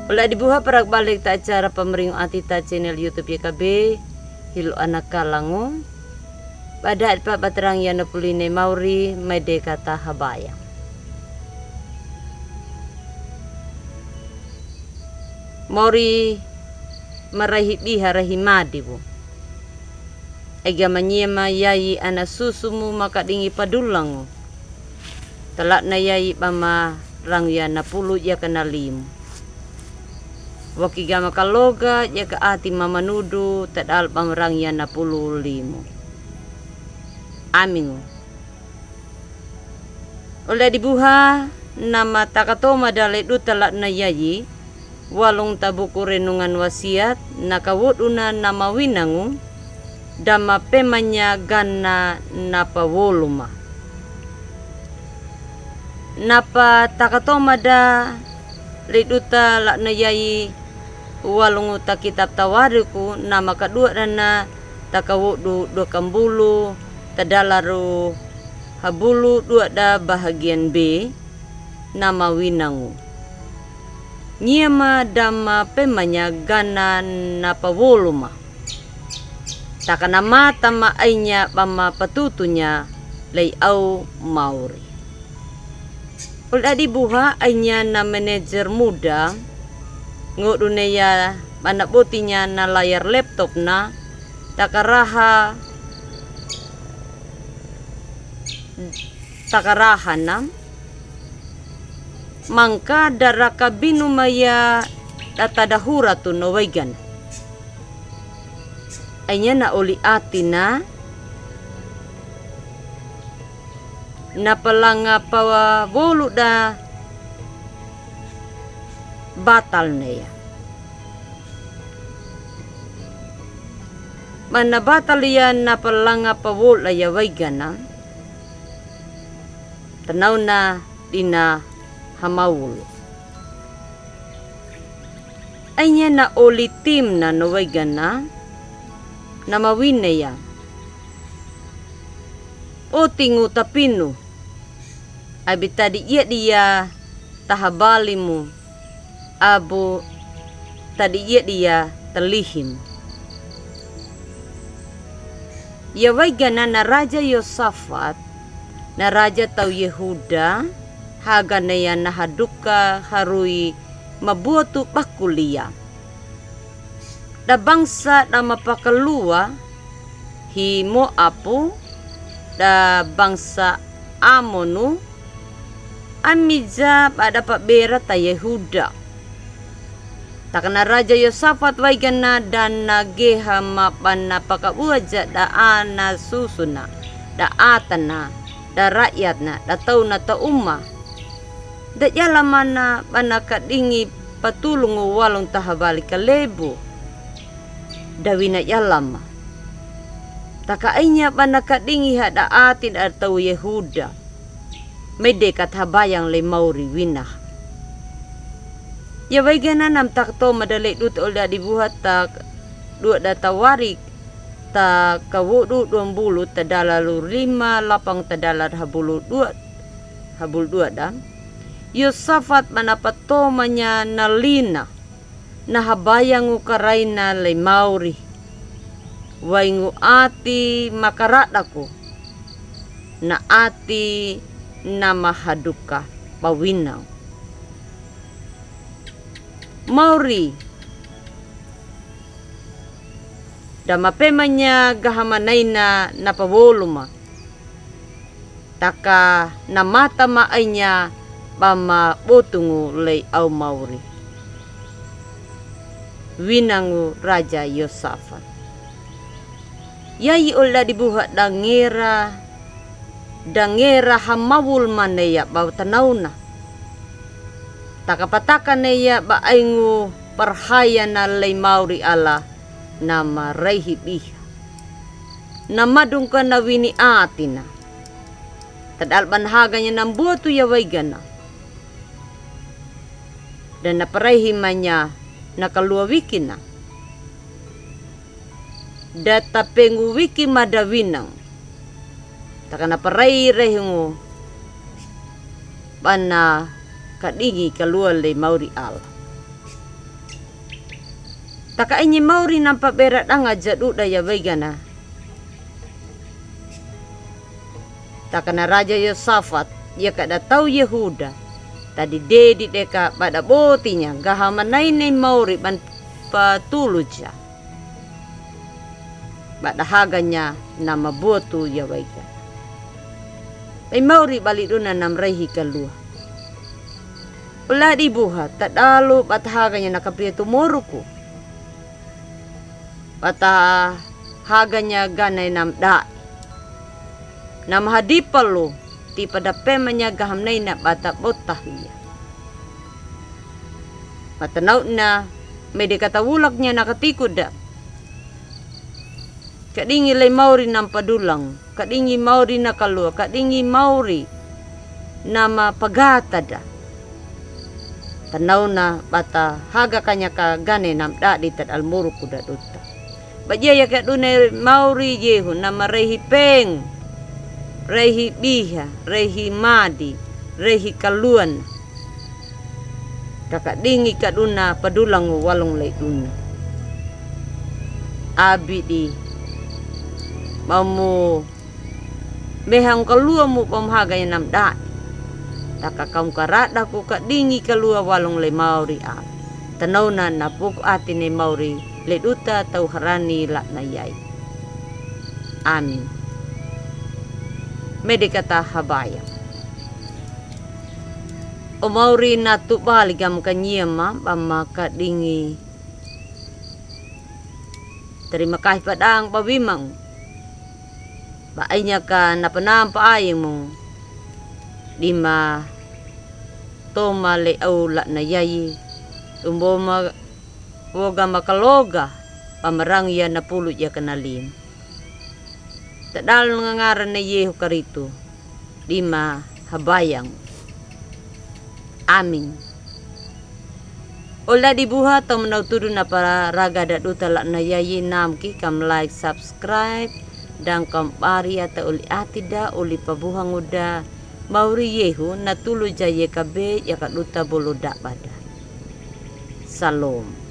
Ulah dibuha perak balik ta acara pemeringu atita channel YouTube YKB hilu anak kalangu pada pa baterang yana puline Mauri mede kata habaya. Mauri marahi biha rahimadi bu. Ega manyema yai ana susumu maka dingi padulangu. Telak na yai bama rang yana pulu ya kenalimu. Waki gama kaloga ya ke ati mama nudu tadal pamerang ya na puluh limu. Amingu. Oleh dibuha nama takatoma dalai dutalak na yayi walung tabuku renungan wasiat nakawuduna nama winangu dama pemanya gana napa woluma. Napa takatoma da liduta lak na yayi walungu ta kitab tawariku nama kedua dana takawudu dua kambulu tadalaru habulu dua da bahagian B nama winangu nyema dama pemanya gana napa woluma takana mata ma ainya bama patutunya lay au Mauri. Udah dibuha ainya na manajer muda nguduneya anak botinya na layar laptop na takaraha na mangka daraka binumaya data dahura tu nawaigan ainya na oli atina na palanga pawa bolu da batal neya. Mana batal yan na palanga pawol ya waigana. Tanaw na dina hamawul. Anya na oli tim na nawaigana na mawineya. O tingu tapinu. Abi tadi dia tahabalimu. Abu tadi dia telihim. Ya waigana na Raja Yosafat na Raja tau Yehuda hagana ya na haduka harui mabuatu pakulia. Da bangsa na mapakalua hi Moabu da bangsa Amonu amija pada pak bera ta Yehuda. Takana Raja Yosafat waigana dan nageha mapana pakabuaja da ana susuna da atana da rakyatna da tauna ta umma da jalamana bana kadingi patulungu walung tahabali kalebu da wina yalama takainya bana kadingi hada atin atau Yehuda medekat habayang le Mauri winah. Ya waigana nam takto madalik dut olda dibuhat tak dua data warik ta kawudu 20 tadalalu 5 lapang tadalar habulu 2 dam. Yosafat manapato manya nalina na habayang ukaraina le Mauri. Waingu ati makaradaku na ati na mahaduka pawinaw. Mauri dama pemanya gahamanaina na pawoluma taka na mata maainya bama botungu lay au Mauri winangu Raja Yosafat. Yai olda dibuhat dangera hamawul maneya baw tanawna. Takapatakan neya baaingu perhaya na lay Mauri ala nama raihibiha. Namadung ka na wini atina. Tadalban haganya ng buwatu yawaigana. Dan naparahimanya nakaluawiki na. Data penguwiki madawinang. Taka naparairehingu. Bana kadingi kaluan le Mauri ala. Taka inyi mauri nampak berat anga jadu daya baigana. Takana Raja Yosafat ia kada tahu Yehuda. Tadi dedi deka pada botinya gahamanai nei mauri ban patuluja. Pada haganya nama botu ya baigana. Ay mauri balik duna nam rehi kalua. Ulah dibuha tak dalu batahaganya nakapriya tumuruku. Batahaganya ganay nam da. Nam hadipalu ti pada pemanya gahamnay na bata botahliya. Matanaw na may di katawulak niya nakatikod da. Kadingi lay mauri nam padulang. Kadingi mauri na kalua. Kadingi mauri na mapagata da. Tanaw na bata haga kanya ka gane nam da di tad almuru kuda duta. Bajaya ka dunay mauri yehu na marehi peng. Rehi biha, rehi madi, rehi kaluan. Kakak dingi kaduna padulang walong lay duna. Abi di mamu mehang kalua mu pamhagay nam da. Taka kaum karada ku kadingi kalua walong lay mauri a. Tanaw na napuk ati ni mauri lay duta tau harani la na yay. Amin. Medikata habaya. O mauri na tubaligam kanyema pamaka dingi. Terima kasih padang pabimang. Baaynya ka napanampa ayeng mo. Lima toma le aula na yayi. Umboma woga makaloga pamarang ya na pulut ya kanalim. Tadal ngaran na Yehu karito. Lima habayang. Amin. Ola dibuha atau menautudu na para raga da duta na yayi namki kam like subscribe dan kam pari atau uli atida uli pabuhang uda mauri Yehu na tulu jaye kabe ya duta bolo da pada. Salom.